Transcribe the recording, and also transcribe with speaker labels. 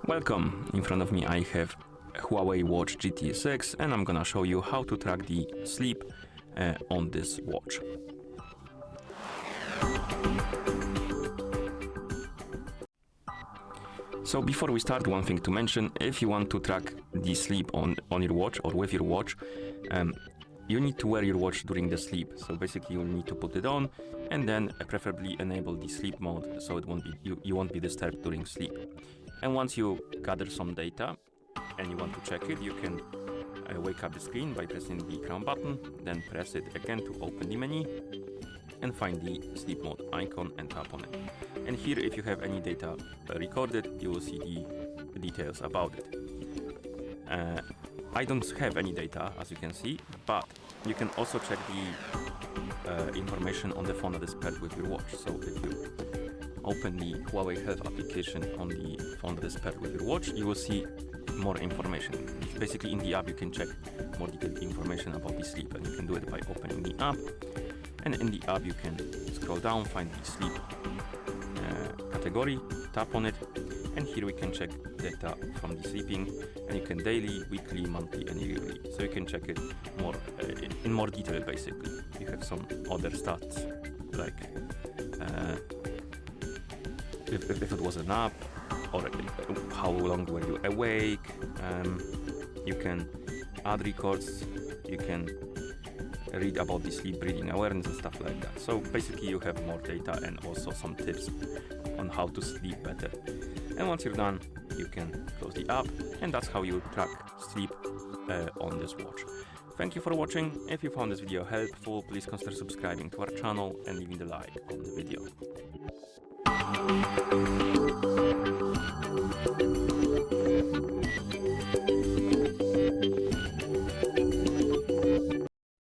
Speaker 1: Welcome, in front of me I have HUAWEI Watch GT 6 and I'm gonna show you how to track the sleep on this watch. So before we start, one thing to mention: if you want to track the sleep on your watch or with your watch, you need to wear your watch during the sleep. So basically you need to put it on and then preferably enable the sleep mode so it won't be you won't be disturbed during sleep. And once you gather some data and you want to check it, you can wake up the screen by pressing the crown button, then press it again to open the menu and find the sleep mode icon and tap on it. And here, if you have any data recorded, you will see the details about it. I don't have any data, as you can see, but you can also check the information on the phone that is paired with your watch. So if you open the HUAWEI Health application on the phone that is paired with your watch, you will see more information. Basically, in the app you can check more detailed information about the sleep, and you can do it by opening the app. And in the app you can scroll down, find the sleep category, tap on it, and here we can check data from the sleeping, and you can daily, weekly, monthly and yearly. So you can check it more in more detail. Basically, you have some other stats like if it was a nap, or how long were you awake. You can add records, you can read about the sleep breathing awareness and stuff like that. So basically you have more data and also some tips on how to sleep better. And once you're done, you can close the app, and that's how you track sleep on this watch. Thank you for watching. If you found this video helpful, please consider subscribing to our channel and leaving the like on the video.